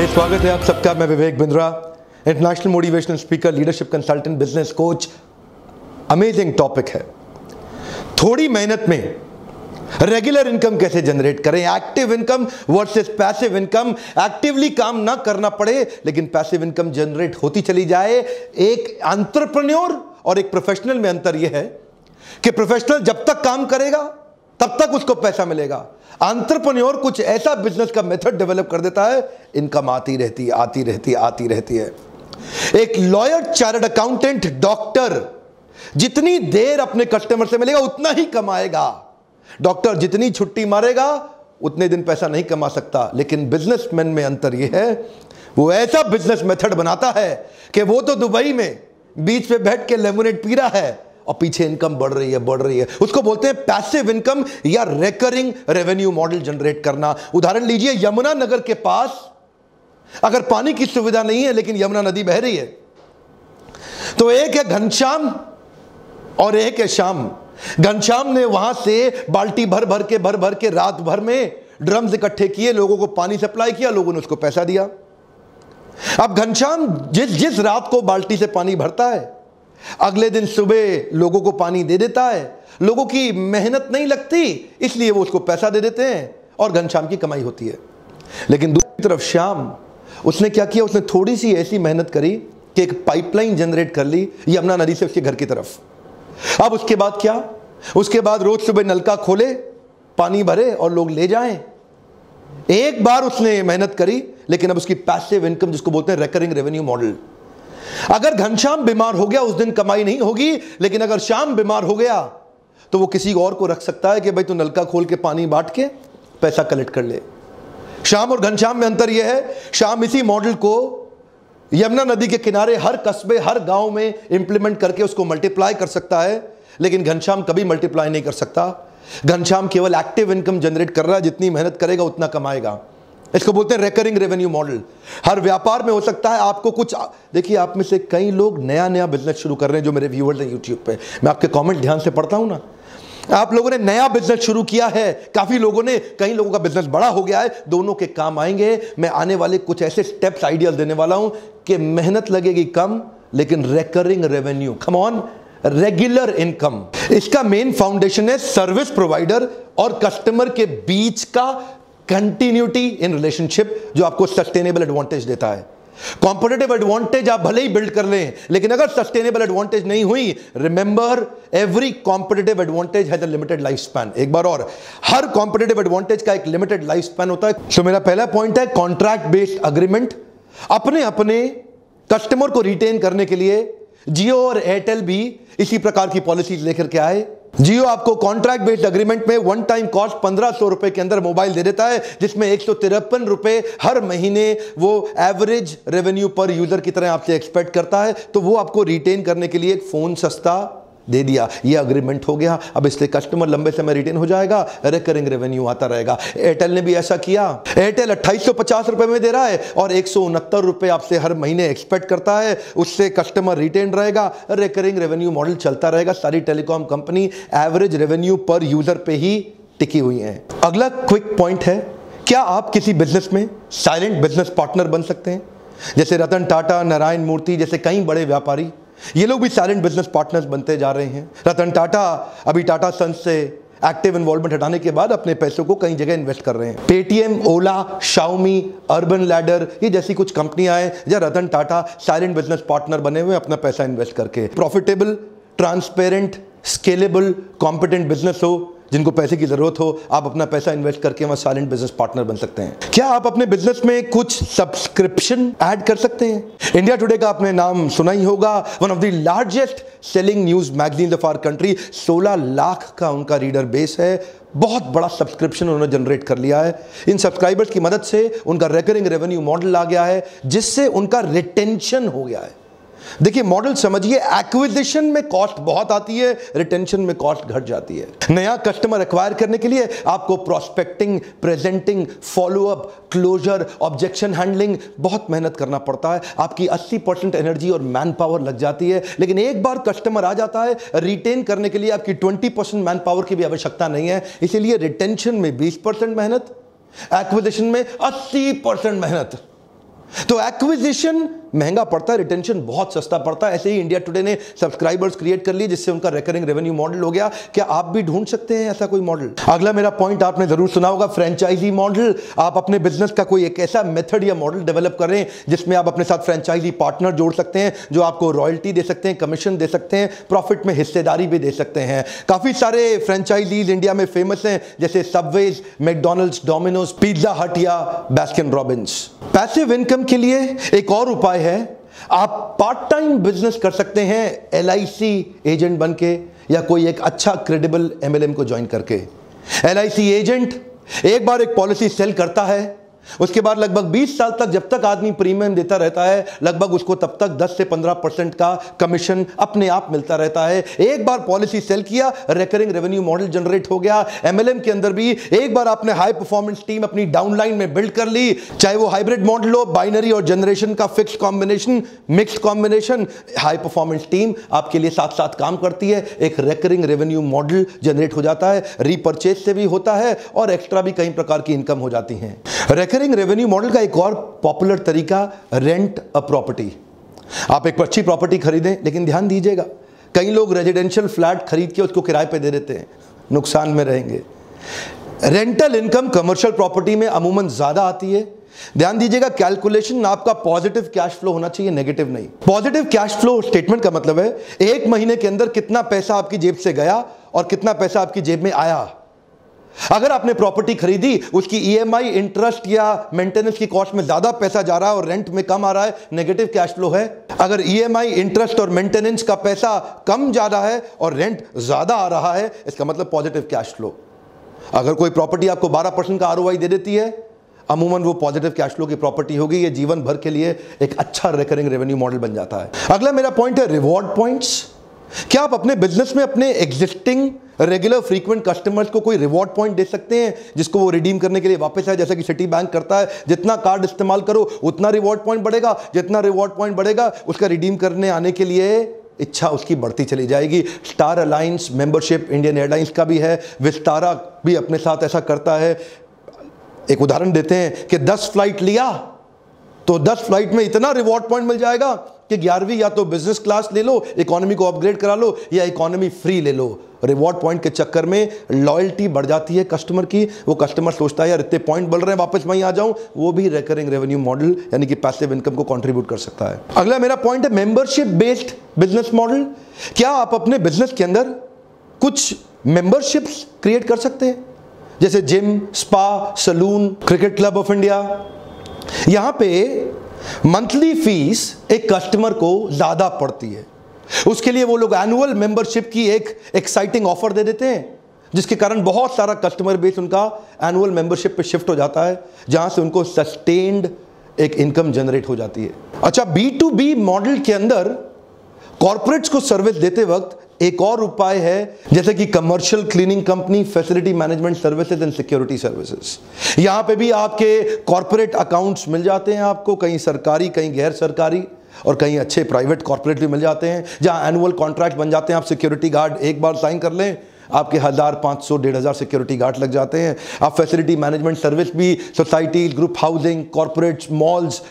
स्वागत है आप सबका। मैं Vivek Bindra, international motivational speaker, leadership consultant, business coach. Amazing topic है। थोड़ी मेहनत में रेगुलर इनकम कैसे जनरेट करें, active income versus passive income. Actively काम ना करना पड़े लेकिन पैसिव इनकम जनरेट होती चली जाए। एक एंटरप्रेन्योर और एक प्रोफेशनल में अंतर यह है कि प्रोफेशनल जब तक काम करेगा तब तक उसको पैसा मिलेगा। एंटरप्रेन्योर कुछ ऐसा बिजनेस का मेथड डेवलप कर देता है, इनकम आती रहती है, आती रहती है, आती रहती है। एक लॉयर, चार्टर्ड अकाउंटेंट, डॉक्टर जितनी देर अपने कस्टमर से मिलेगा उतना ही कमाएगा। डॉक्टर जितनी छुट्टी मारेगा उतने दिन पैसा नहीं कमा सकता। लेकिन बिजनेसमैन में अंतर यह है, वो ऐसा बिजनेस मेथड बनाता है कि वो तो दुबई में बीच पे बैठ के लेमोनेड पी रहा है और पीछे इनकम बढ़ रही है, बढ़ रही है। उसको बोलते हैं पैसिव इनकम या रेकरिंग रेवेन्यू मॉडल जनरेट करना। उदाहरण लीजिए, यमुना नगर के पास अगर पानी की सुविधा नहीं है लेकिन यमुना नदी बह रही है, तो एक है घनश्याम और एक है श्याम। घनश्याम ने वहां से बाल्टी भर भर के रात भर में ड्रम्स इकट्ठे किए, लोगों को पानी सप्लाई किया, लोगों ने उसको पैसा दिया। अब घनश्याम जिस रात को बाल्टी से पानी भरता है, अगले दिन सुबह लोगों को पानी दे देता है। लोगों की मेहनत नहीं लगती, इसलिए वो उसको पैसा दे देते हैं और घनश्याम की कमाई होती है। लेकिन दूसरी तरफ श्याम, उसने क्या किया, उसने थोड़ी सी ऐसी मेहनत करी कि एक पाइपलाइन जनरेट कर ली यमुना नदी से उसके घर की तरफ। अब उसके बाद क्या, उसके बाद रोज सुबह नलका खोले, पानी भरे और लोग ले जाएं। एक बार उसने मेहनत करी, लेकिन अब उसकी पैसिव इनकम, जिसको बोलते हैं रेकरिंग रेवेन्यू मॉडल। अगर घनश्याम बीमार हो गया उस दिन कमाई नहीं होगी, लेकिन अगर श्याम बीमार हो गया तो वो किसी और को रख सकता है कि भाई तू नलका खोल के पानी बांट के पैसा कलेक्ट कर ले। श्याम और घनश्याम में अंतर यह है, श्याम इसी मॉडल को यमुना नदी के किनारे हर कस्बे, हर गांव में इंप्लीमेंट करके उसको मल्टीप्लाई कर सकता है, लेकिन घनश्याम कभी मल्टीप्लाई नहीं कर सकता। घनश्याम केवल एक्टिव इनकम जनरेट कर रहा है, जितनी मेहनत करेगा उतना कमाएगा। इसको बोलते हैं रेकरिंग रेवेन्यू मॉडल। हर व्यापार में हो सकता है आपको कुछ, देखिए आप में से कई लोग नया बिजनेस शुरू कर रहे हैं जो मेरे व्यूअर्स हैं यूट्यूब पे। मैं आपके कमेंट ध्यान से पढ़ता हूं ना। आप लोगों ने नया बिजनेस शुरू किया है, काफी लोगों ने, कई लोगों का बिजनेस बड़ा हो गया है, दोनों के काम आएंगे। मैं आने वाले कुछ ऐसे स्टेप्स, आइडियाज देने वाला हूं कि मेहनत लगेगी कम लेकिन recurring revenue, come on, regular income. इसका मेन फाउंडेशन है सर्विस प्रोवाइडर और कस्टमर के बीच का कंटिन्यूटी इन रिलेशनशिप, जो आपको सस्टेनेबल एडवांटेज देता है। कॉम्पिटिटिव एडवांटेज आप भले ही बिल्ड कर लें, लेकिन अगर सस्टेनेबल एडवांटेज नहीं हुई, remember every competitive advantage has a limited life span. एक बार और, हर कॉम्पिटिटिव एडवांटेज का एक लिमिटेड लाइफ स्पैन होता है। तो मेरा पहला पॉइंट है कॉन्ट्रैक्ट बेस्ड अग्रीमेंट। अपने कस्टमर को रिटेन करने के लिए जियो और एयरटेल भी इसी प्रकार की पॉलिसीज लेकर के आए। जियो आपको कॉन्ट्रैक्ट बेस्ड अग्रीमेंट में वन टाइम कॉस्ट 1500 रुपए के अंदर मोबाइल दे देता है, जिसमें 153 रुपए हर महीने वो एवरेज रेवेन्यू पर यूजर की तरह आपसे एक्सपेक्ट करता है। तो वो आपको रिटेन करने के लिए एक फोन सस्ता दे दिया, ये अग्रीमेंट हो गया। अब इससे कस्टमर लंबे समय रिटेन हो जाएगा, रिकरिंग रेवेन्यू आता रहेगा। एयरटेल ने भी ऐसा किया। एयरटेल 2850 रुपए में दे रहा है और 169 रुपए आपसे हर महीने एक्सपेक्ट करता है, उससे कस्टमर रिटेन रहेगा, रिकरिंग रेवेन्यू मॉडल चलता रहेगा। सारी टेलीकॉम कंपनी एवरेज रेवेन्यू पर यूजर पे ही टिकी हुई है। अगला क्विक पॉइंट है, क्या आप किसी बिजनेस में साइलेंट बिजनेस पार्टनर बन सकते हैं? जैसे रतन टाटा, नारायण मूर्ति जैसे कई बड़े व्यापारी, ये लोग भी साइलेंट बिजनेस पार्टनर्स बनते जा रहे हैं। रतन टाटा अभी टाटा सन्स से एक्टिव इन्वॉल्वमेंट हटाने के बाद अपने पैसों को कई जगह इन्वेस्ट कर रहे हैं। पेटीएम, ओला, शाओमी, अर्बन लैडर, ये जैसी कुछ कंपनियां हैं जहां Ratan Tata silent business partner बने हुए अपना पैसा इन्वेस्ट करके। Profitable, transparent, scalable, competent business हो, जिनको पैसे की जरूरत हो, आप अपना पैसा इन्वेस्ट करके वहां साइलेंट बिजनेस पार्टनर बन सकते हैं। क्या आप अपने बिजनेस में कुछ सब्सक्रिप्शन ऐड कर सकते हैं? इंडिया टुडे का आपने नाम सुना ही होगा, one of the largest selling news magazine of our country. 16 lakh का उनका रीडर बेस है, बहुत बड़ा सब्सक्रिप्शन उन्होंने जनरेट कर लिया है। इन सब्सक्राइबर्स की मदद से उनका रेकरिंग रेवेन्यू मॉडल आ गया है, जिससे उनका रिटेंशन हो गया है। देखिए मॉडल समझिए, एक्विजिशन में कॉस्ट बहुत आती है, रिटेंशन में कॉस्ट घट जाती है। नया कस्टमर एक्वायर करने के लिए आपको prospecting, presenting, follow up, closure, objection handling बहुत मेहनत करना पड़ता है। आपकी 80% एनर्जी और मैन पावर लग जाती है। लेकिन एक बार कस्टमर आ जाता है, रिटेन करने के लिए आपकी 20% मैन पावर की भी आवश्यकता नहीं है। इसीलिए रिटेंशन में 20% मेहनत, एक्विजिशन में 80% मेहनत। तो एक्विजिशन महंगा पड़ता है, रिटेंशन बहुत सस्ता पड़ता है। ऐसे ही इंडिया टुडे ने सब्सक्राइबर्स क्रिएट कर लिए जिससे उनका रिकरिंग रेवेन्यू मॉडल हो गया। क्या आप भी ढूंढ सकते हैं ऐसा कोई मॉडल? अगला मेरा पॉइंट आपने जरूर सुना होगा, फ्रेंचाइजी मॉडल। आप अपने बिजनेस का कोई एक ऐसा मेथड या मॉडल डेवलप करें जिसमें आप अपने साथ फ्रेंचाइजी पार्टनर जोड़ सकते हैं जो आपको रॉयल्टी दे सकते हैं, कमीशन दे सकते हैं, प्रॉफिट में हिस्सेदारी भी दे सकते हैं। काफी सारे फ्रेंचाइजीज इंडिया में फेमस हैं जैसे सबवेज, मैकडॉनल्ड्स, डोमिनोज, पिज्जा हट या बास्किन रॉबिन्स। पैसिव इनकम के लिए एक और उपाय है, आप पार्ट टाइम बिजनेस कर सकते हैं LIC एजेंट बनके या कोई एक अच्छा क्रेडिबल MLM को ज्वाइन करके। LIC एजेंट एक बार एक पॉलिसी सेल करता है, उसके बाद लगभग 20 साल तक जब तक आदमी प्रीमियम देता रहता है लगभग उसको तब तक 10 से 15% का कमीशन अपने आप मिलता रहता है। एक बार पॉलिसी सेल किया, रिकरिंग रेवेन्यू मॉडल जनरेट हो गया। MLM के अंदर भी एक बार आपने हाई परफॉर्मेंस टीम अपनी डाउनलाइन में बिल्ड कर ली, चाहे वो हाइब्रिड मॉडल हो, बाइनरी और जनरेशन का fix combination, mix combination, high performance team आपके लिए साथ साथ काम करती है, एक रिकरिंग रेवेन्यू मॉडल जनरेट हो जाता है, रीपर्चेज से भी होता है और एक्स्ट्रा भी कई प्रकार की इनकम हो जाती है। रिकरिंग रेवेन्यू मॉडल का एक और पॉपुलर तरीका, रेंट अ प्रॉपर्टी। आप एक अच्छी प्रॉपर्टी खरीदें, लेकिन ध्यान दीजिएगा कई लोग रेजिडेंशियल फ्लैट खरीद के उसको किराए पे दे देते हैं, नुकसान में रहेंगे। रेंटल इनकम कमर्शियल प्रॉपर्टी में अमूमन ज्यादा आती है। ध्यान दीजिएगा, कैलकुलेशन आपका पॉजिटिव कैश फ्लो होना चाहिए, नेगेटिव नहीं। पॉजिटिव कैश फ्लो स्टेटमेंट का मतलब है एक महीने के अंदर कितना पैसा आपकी जेब से गया और कितना पैसा आपकी जेब में आया। अगर आपने प्रॉपर्टी खरीदी, उसकी EMI, इंटरेस्ट या मेंटेनेंस की कॉस्ट में ज्यादा पैसा जा रहा है और रेंट में कम आ रहा है, नेगेटिव कैश फ्लो है। अगर EMI, इंटरेस्ट और मेंटेनेंस का पैसा कम जा रहा है और रेंट ज्यादा आ रहा है, इसका मतलब पॉजिटिव कैश फ्लो। अगर कोई प्रॉपर्टी आपको 12% का ROI दे देती है, अमूमन वो पॉजिटिव कैश फ्लो की प्रॉपर्टी होगी। ये जीवन भर के लिए एक अच्छा रिकरिंग रेवेन्यू मॉडल बन जाता है। अगला मेरा पॉइंट है रिवॉर्ड पॉइंट्स। क्या आप अपने बिजनेस में अपने एग्जिस्टिंग रेगुलर फ्रीक्वेंट कस्टमर्स को कोई रिवॉर्ड पॉइंट दे सकते हैं जिसको वो रिडीम करने के लिए वापस आए? जैसा कि सिटी बैंक करता है, जितना कार्ड इस्तेमाल करो उतना रिवॉर्ड पॉइंट बढ़ेगा, जितना रिवॉर्ड पॉइंट बढ़ेगा उसका रिडीम करने आने के लिए इच्छा उसकी बढ़ती चली जाएगी। Star alliance membership Indian airlines का भी है, विस्तारा भी अपने साथ ऐसा करता है। एक उदाहरण देते हैं कि 10 फ्लाइट लिया तो 10 फ्लाइट में इतना रिवॉर्ड पॉइंट मिल जाएगा कि 11वीं या तो बिजनेस क्लास ले लो, इकोनॉमी को अपग्रेड करा लो या इकोनॉमी फ्री ले लो। रिवॉर्ड पॉइंट के चक्कर में लॉयल्टी बढ़ जाती है कस्टमर की। वो कस्टमर सोचता है यार इतने पॉइंट बढ़ रहे हैं, वापस वहीं आ जाऊं। वो भी रिकरिंग रेवेन्यू मॉडल यानी कि पैसिव इनकम को कंट्रीब्यूट कर सकता है। अगला मेरा पॉइंट है मेंबरशिप बेस्ड बिजनेस मॉडल। क्या आप अपने बिजनेस के अंदर कुछ मेंबरशिप्स क्रिएट कर सकते हैं, जैसे gym, spa, salon, cricket club of India. यहां पे मंथली फीस एक कस्टमर को ज्यादा पड़ती है, उसके लिए वो लोग एनुअल मेंबरशिप की एक एक्साइटिंग ऑफर दे देते हैं, जिसके कारण बहुत सारा कस्टमर बेस उनका एनुअल मेंबरशिप पे शिफ्ट हो जाता है, जहां से उनको सस्टेन्ड एक इनकम जनरेट हो जाती है। अच्छा, B2B मॉडल के अंदर कॉर्पोरेट्स को सर्विस देते वक्त एक और उपाय है, जैसे कि commercial cleaning company, facility management services and security services. यहां पे भी आपके कॉर्पोरेट अकाउंट्स मिल जाते हैं आपको, कहीं सरकारी, कहीं गैर सरकारी और कहीं अच्छे प्राइवेट कॉर्पोरेट भी मिल जाते हैं, जहां एनुअल कॉन्ट्रैक्ट बन जाते हैं। आप सिक्योरिटी गार्ड एक बार साइन कर लें, आपके 1000, 500, 1500 सिक्योरिटी गार्ड लग जाते हैं। आप फैसिलिटी मैनेजमेंट सर्विस भी society, group housing, corporates, malls,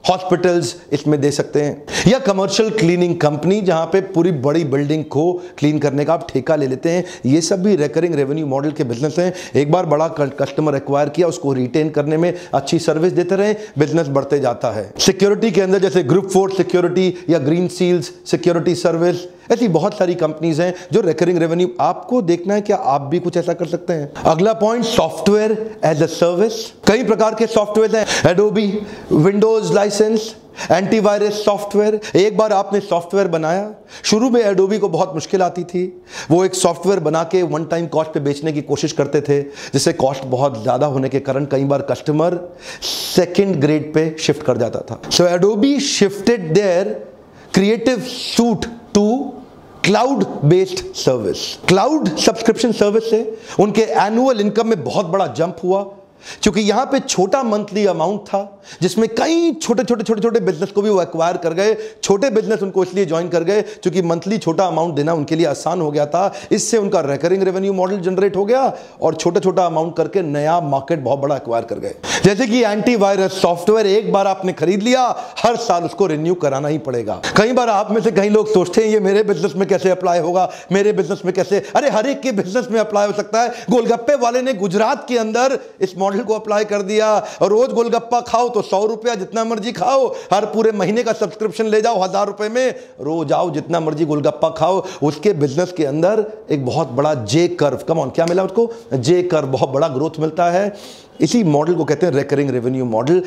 hospitals इसमें दे सकते हैं। या कमर्शियल क्लीनिंग कंपनी, जहां पे पूरी बड़ी बिल्डिंग को क्लीन करने का आप ठेका ले लेते हैं। ये सब भी रिकरिंग रेवेन्यू मॉडल के बिजनेस हैं। एक बार बड़ा कस्टमर एक्वायर किया, उसको रिटेन करने में अच्छी सर्विस देते रहे, बिजनेस बढ़ते जाता है। सिक्योरिटी के अंदर जैसे ग्रुप फोर्स सिक्योरिटी या ग्रीन सील्स सिक्योरिटी सर्विस, ऐसी बहुत सारी कंपनीज हैं जो रिकरिंग रेवेन्यू। आपको देखना है क्या आप भी कुछ ऐसा कर सकते हैं। अगला point, software as a service. कई प्रकार के सॉफ्टवेयर हैं, Adobe, Windows license, antivirus software. एक बार आपने सॉफ्टवेयर बनाया, शुरू में एडोबी को बहुत मुश्किल आती थी, वो एक सॉफ्टवेयर बना के वन टाइम कॉस्ट पे बेचने की कोशिश करते थे, जिससे कॉस्ट बहुत ज्यादा होने के कारण कई बार कस्टमर सेकंड ग्रेड पे शिफ्ट कर जाता था। So Adobe shifted their creative suite to cloud based service. Cloud subscription service से उनके एनुअल इनकम में बहुत बड़ा जंप हुआ। क्योंकि यहां पे छोटा मंथली अमाउंट था जिसमें कई छोटे बिजनेस को भी वो एक्वायर कर गए। छोटे बिजनेस उनको इसलिए ज्वाइन कर गए क्योंकि मंथली छोटा अमाउंट देना उनके लिए आसान हो गया था। इससे उनका रिकरिंग रेवेन्यू मॉडल जनरेट हो गया और छोटा अमाउंट करके नया मार्केट बहुत बड़ा एक्वायर कर गए। जैसे कि एंटीवायरस सॉफ्टवेयर एक बार आपने खरीद लिया, हर साल उसको रिन्यू कराना ही पड़ेगा। कई बार आप में से कई लोग सोचते हैं ये मेरे बिजनेस में कैसे अप्लाई होगा, मेरे बिजनेस में कैसे। अरे हर एक के बिजनेस में अप्लाई हो सकता है। गोलगप्पे वाले ने गुजरात के अंदर इस मॉडल को अप्लाई कर दिया। रोज गोलगप्पा खाओ तो 100 रुपया, जितना मर्जी खाओ। हर पूरे महीने का सब्सक्रिप्शन ले जाओ 1000 रुपए में, रोज आओ जितना मर्जी गोलगप्पा खाओ। उसके बिजनेस के अंदर एक बहुत बड़ा जे कर्व, कम ऑन, क्या मिला उसको? जे कर्व, बहुत बड़ा ग्रोथ मिलता है। इसी मॉडल को कहते हैं रिकरिंग रेवेन्यू मॉडल।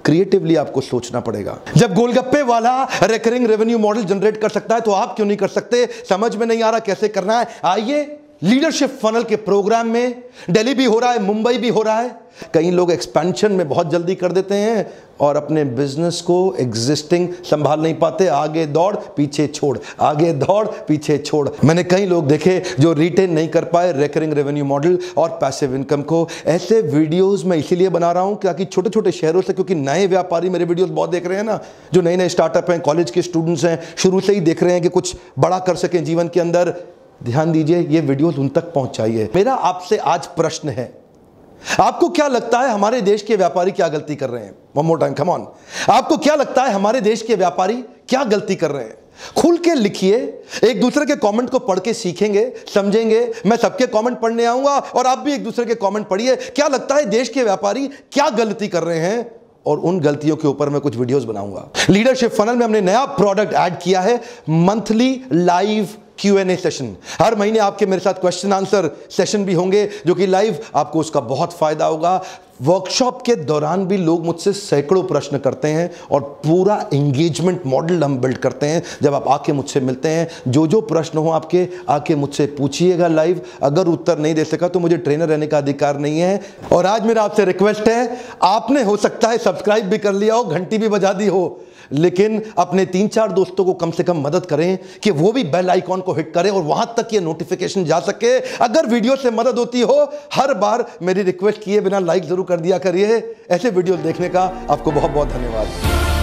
क्रिएटिवली आपको सोचना पड़ेगा। जब गोलगप्पे वाला रिकरिंग रेवेन्यू मॉडल जनरेट कर सकता है तो आप क्यों नहीं कर सकते? समझ में नहीं आ रहा कैसे करना है? आइए लीडरशिप फनल के प्रोग्राम में, दिल्ली भी हो रहा है, मुंबई भी हो रहा है। कई लोग एक्सपेंशन में बहुत जल्दी कर देते हैं और अपने बिजनेस को एग्जिस्टिंग संभाल नहीं पाते। आगे दौड़ पीछे छोड़, आगे दौड़ पीछे छोड़। मैंने कई लोग देखे जो रिटेन नहीं कर पाए रिकरिंग रेवेन्यू मॉडल और पैसिव इनकम को। ऐसे वीडियोस मैं इसीलिए बना रहा हूं ताकि छोटे शहरों से, क्योंकि नए व्यापारी मेरे वीडियोस बहुत देख रहे हैं ना, जो नए स्टार्टअप हैं, कॉलेज के स्टूडेंट्स हैं, शुरू से ही देख रहे हैं कि कुछ बड़ा कर सकें जीवन के अंदर। ध्यान दीजिए, ये वीडियोस उन तक पहुंचाइए। मेरा आपसे आज प्रश्न है, आपको क्या लगता है हमारे देश के व्यापारी क्या गलती कर रहे हैं? One more time, come on. आपको क्या लगता है हमारे देश के व्यापारी क्या गलती कर रहे हैं? खुल के लिखिए। एक दूसरे के कमेंट को पढ़ के सीखेंगे, समझेंगे। मैं सबके कमेंट पढ़ने आऊंगा और आप भी एक दूसरे के कमेंट पढ़िए। क्या लगता है देश के व्यापारी क्या गलती कर रहे हैं, और उन गलतियों के ऊपर मैं कुछ वीडियोस बनाऊंगा। लीडरशिप फनल में हमने नया प्रोडक्ट ऐड किया है, मंथली लाइव Q&A सेशन। हर महीने आपके मेरे साथ क्वेश्चन आंसर सेशन भी होंगे जो कि लाइव, आपको उसका बहुत फायदा होगा। वर्कशॉप के दौरान भी लोग मुझसे सैकड़ों प्रश्न करते हैं और पूरा एंगेजमेंट मॉडल हम बिल्ड करते हैं। जब आप आके मुझसे मिलते हैं, जो प्रश्न हो आपके, आके मुझसे पूछिएगा लाइव। अगर उत्तर नहीं दे सका तो मुझे ट्रेनर रहने का अधिकार नहीं है। और आज मेरा आपसे रिक्वेस्ट है, आपने हो सकता है सब्सक्राइब भी कर लिया हो, घंटी भी बजा दी हो, लेकिन अपने 3-4 दोस्तों को कम से कम मदद करें कि वो भी बेल आइकॉन को हिट करें और वहां तक ये नोटिफिकेशन जा सके। अगर वीडियो से मदद होती हो, हर बार मेरी रिक्वेस्ट किए बिना लाइक जरूर कर दिया करिए। ऐसे वीडियो देखने का आपको बहुत बहुत धन्यवाद।